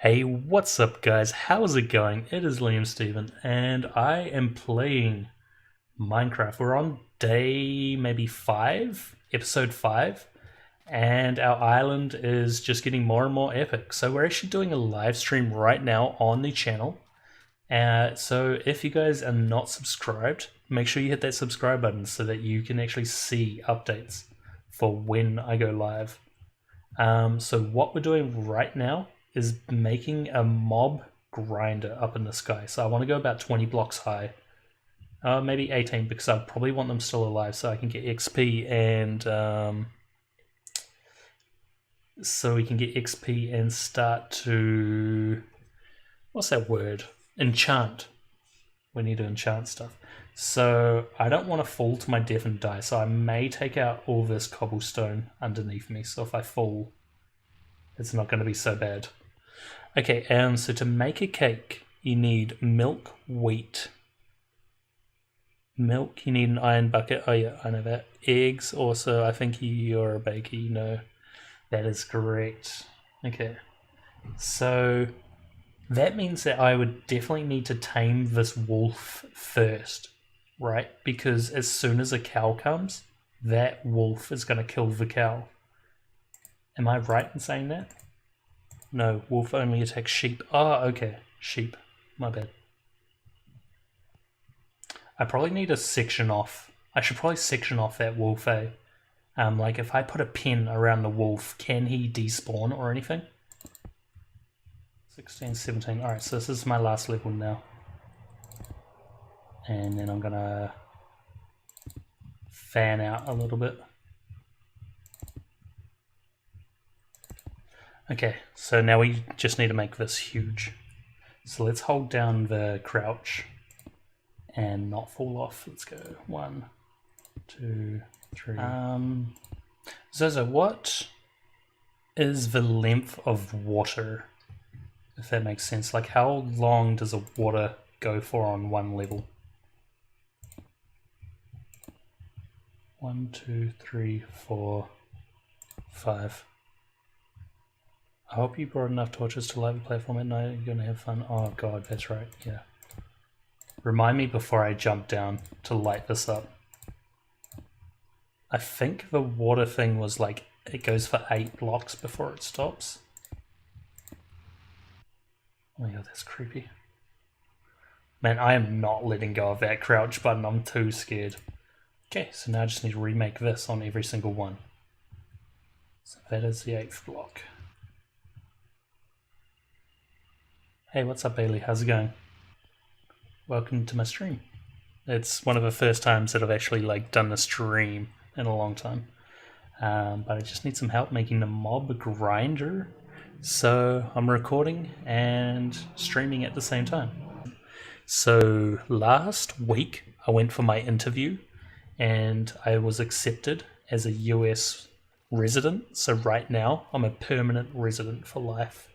Hey, what's up, guys? How's it going? It is Liam Steven, and I am playing Minecraft. We're on day maybe 5, episode 5, and our island is just getting more and more epic. So, we're actually doing a live stream right now on the channel. So, if you guys are not subscribed, make sure you hit that subscribe button so that you can actually see updates for when I go live. So, what we're doing right now is making a mob grinder up in the sky. So I want to go about 20 blocks high. Maybe 18 because I probably want them still alive so I can get XP and start to, what's that word? Enchant. We need to enchant stuff. So I don't want to fall to my death and die, so I may take out all this cobblestone underneath me, so if I fall, it's not going to be so bad. Okay, so to make a cake, you need milk, wheat. Milk, you need an iron bucket. Oh yeah, I know that. Eggs, also, I think you're a baker, you know. That is correct. Okay, so that means that I would definitely need to tame this wolf first, right? Because as soon as a cow comes, that wolf is going to kill the cow. Am I right in saying that? No, wolf only attacks sheep. Oh, okay. Sheep. My bad. I probably need to section off. I should probably section off that wolf, eh? Like if I put a pin around the wolf, can he despawn or anything? 16, 17. Alright, so this is my last level now. And then I'm gonna fan out a little bit. Okay, so now we just need to make this huge. So let's hold down the crouch and not fall off. Let's go 1, 2, 3. Zozo, what is the length of water? If that makes sense. Like how long does a water go for on one level? 1, 2, 3, 4, 5. I hope you brought enough torches to light the platform at night. You're gonna have fun. Oh god, that's right, yeah. Remind me before I jump down to light this up. I think the water thing was like, it goes for 8 blocks before it stops. Oh yeah, that's creepy. Man, I am not letting go of that crouch button, I'm too scared. Okay, so now I just need to remake this on every single one. So that is the 8th block. Hey, what's up, Bailey? How's it going? Welcome to my stream. It's one of the first times that I've actually like done a stream in a long time. But I just need some help making the mob grinder. So I'm recording and streaming at the same time. So last week I went for my interview and I was accepted as a US resident. So right now I'm a permanent resident for life.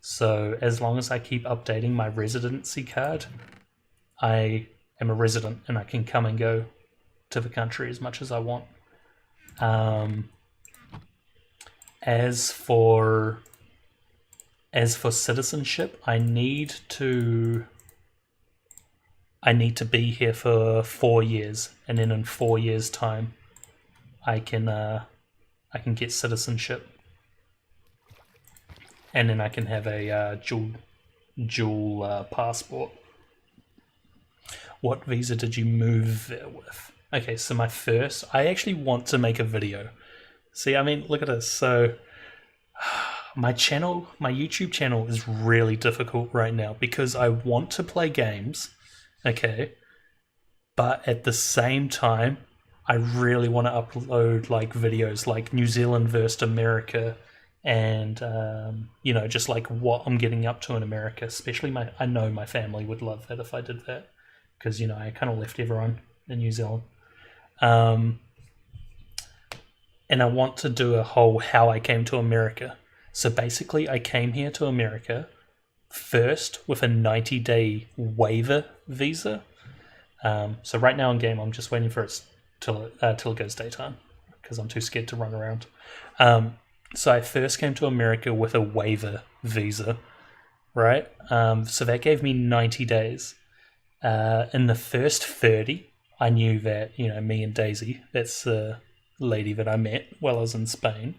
So as long as I keep updating my residency card, I am a resident and I can come and go to the country as much as I want. As for citizenship, I need to be here for 4 years, and then in 4 years' time, I can get citizenship. And then I can have a dual passport. What visa did you move there with? Okay, so I actually want to make a video. See, I mean, look at this. So my YouTube channel is really difficult right now because I want to play games, okay, but at the same time, I really want to upload like videos like New Zealand versus America, and you know, just like what I'm getting up to in America. Especially I know my family would love that if I did that, because you know I kind of left everyone in New Zealand, and I want to do a whole how I came to America. So basically, I came here to America first with a 90-day waiver visa. So right now in game, I'm just waiting for it till it goes daytime because I'm too scared to run around. So I first came to America with a waiver visa, right? So that gave me 90 days. In the first 30, I knew that, me and Daisy, that's the lady that I met while I was in Spain,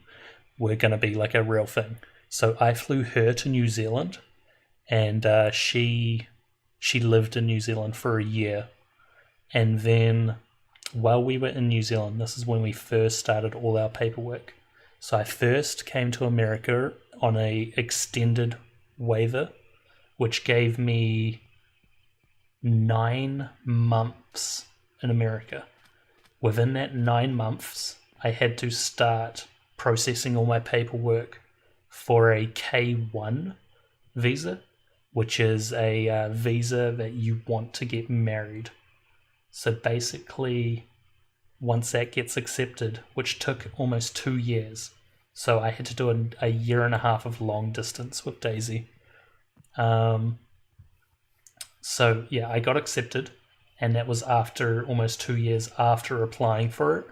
were going to be like a real thing. So I flew her to New Zealand, and she lived in New Zealand for a year. And then while we were in New Zealand, this is when we first started all our paperwork. So I first came to America on a extended waiver, which gave me 9 months in America. Within that 9 months, I had to start processing all my paperwork for a K1 visa, which is a visa that you want to get married. So basically, once that gets accepted, which took almost 2 years, so I had to do a year and a half of long distance with Daisy. So yeah, I got accepted, and that was after almost 2 years after applying for it.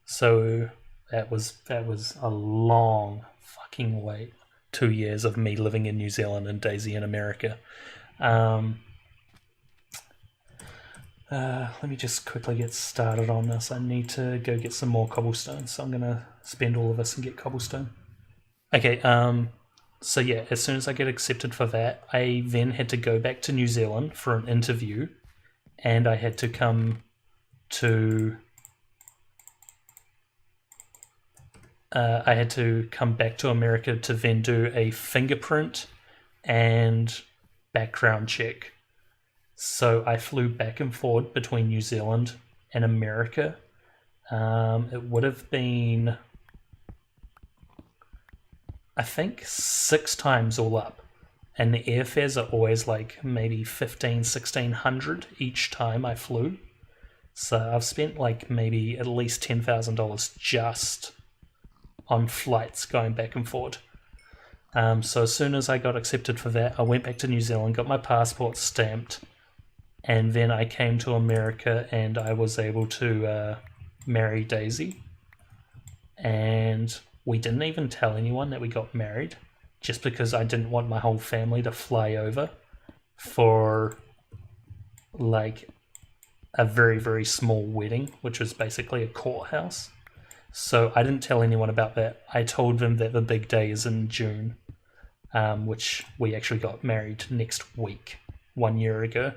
So that was a long fucking wait. 2 years of me living in New Zealand and Daisy in America. Let me just quickly get started on this. I need to go get some more cobblestone, so I'm gonna spend all of this and get cobblestone. Okay, so yeah, as soon as I get accepted for that, I then had to go back to New Zealand for an interview, and I had to come back to America to then do a fingerprint and background check. So I flew back and forth between New Zealand and America. It would have been, I think, 6 times all up. And the airfares are always like maybe $1,500-$1,600 each time I flew. So I've spent like maybe at least $10,000 just on flights going back and forth. So as soon as I got accepted for that, I went back to New Zealand, got my passport stamped, and then I came to America and I was able to marry Daisy. And we didn't even tell anyone that we got married, just because I didn't want my whole family to fly over for like a very, very small wedding, which was basically a courthouse. So I didn't tell anyone about that. I told them that the big day is in June, which we actually got married next week, 1 year ago.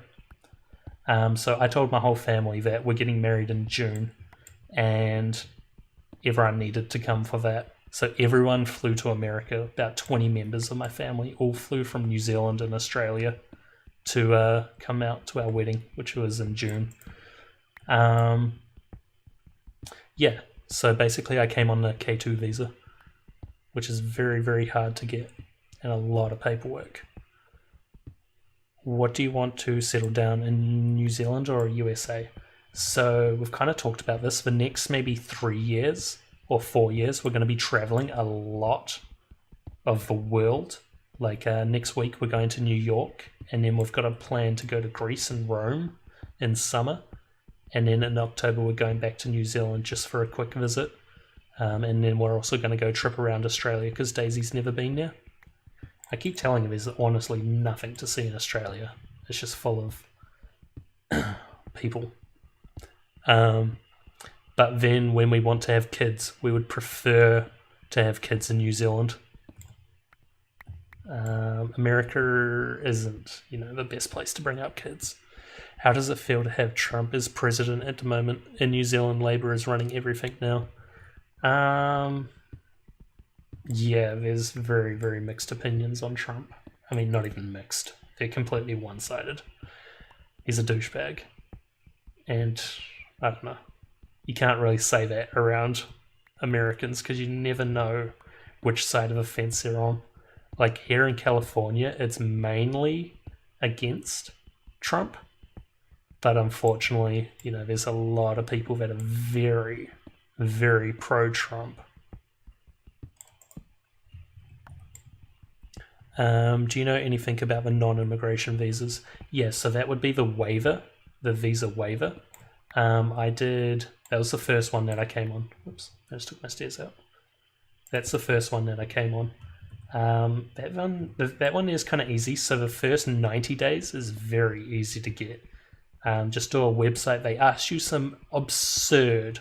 So I told my whole family that we're getting married in June, and everyone needed to come for that. So everyone flew to America. About 20 members of my family all flew from New Zealand and Australia to come out to our wedding, which was in June. Yeah, so basically I came on the K2 visa, which is very, very hard to get and a lot of paperwork. What do you want to settle down in, New Zealand or USA? So we've kind of talked about this. The next maybe 3 years or 4 years, we're going to be traveling a lot of the world. Like next week we're going to New York, and then we've got a plan to go to Greece and Rome in summer. And then in October we're going back to New Zealand just for a quick visit. And then we're also going to go trip around Australia because Daisy's never been there. I keep telling her there's honestly nothing to see in Australia. It's just full of people. But then when we want to have kids, we would prefer to have kids in New Zealand. America isn't, the best place to bring up kids. How does it feel to have Trump as president at the moment? In New Zealand, Labour is running everything now. Yeah, there's very, very mixed opinions on Trump. I mean, not even mixed. They're completely one-sided. He's a douchebag. And, I don't know. You can't really say that around Americans because you never know which side of the fence they're on. Like, here in California, it's mainly against Trump. But unfortunately, there's a lot of people that are very, very pro-Trump. Do you know anything about the non-immigration visas? Yes, so that would be the waiver, the visa waiver. That was the first one that I came on. Whoops, I just took my stairs out. That's the first one that I came on. That one is kind of easy. So the first 90 days is very easy to get. Just do a website. They ask you some absurd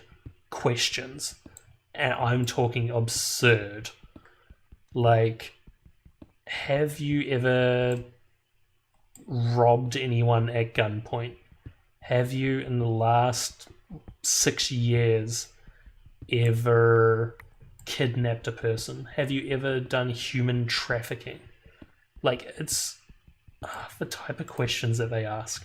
questions, and I'm talking absurd. Like, have you ever robbed anyone at gunpoint? Have you, in the last 6 years, ever kidnapped a person? Have you ever done human trafficking? Like, it's the type of questions that they ask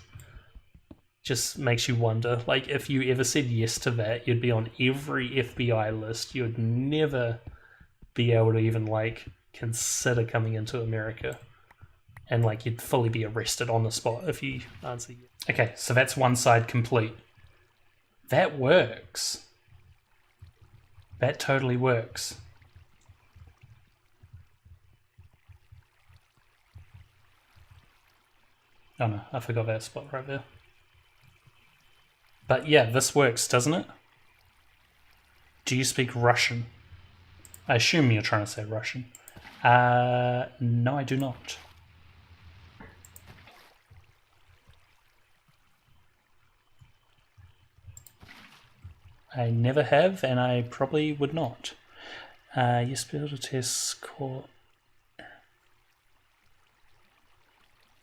just makes you wonder. Like, if you ever said yes to that, you'd be on every FBI list. You'd never be able to even like consider coming into America, and like you'd fully be arrested on the spot if you answer yes. Okay, so that's one side complete. That works. That totally works. Oh no, I forgot that spot right there. But yeah, this works, doesn't it? Do you speak Russian? I assume you're trying to say Russian. No, I do not. I never have, and I probably would not. Yes, build a test score.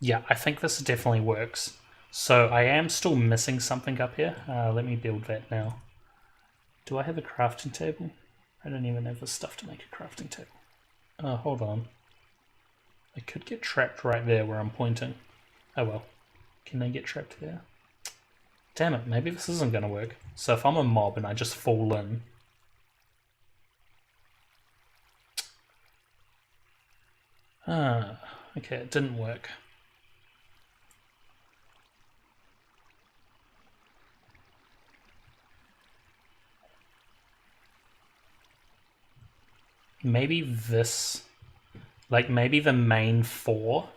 Yeah, I think this definitely works. So I am still missing something up here. Let me build that now. Do I have a crafting table? I don't even have the stuff to make a crafting table. Hold on. I could get trapped right there where I'm pointing. Oh well. Can they get trapped there? Damn it, maybe this isn't going to work. So if I'm a mob and I just fall in... okay, it didn't work. Maybe this... Like, maybe the main 4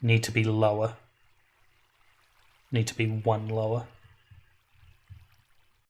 need to be lower. Need to be 1 lower.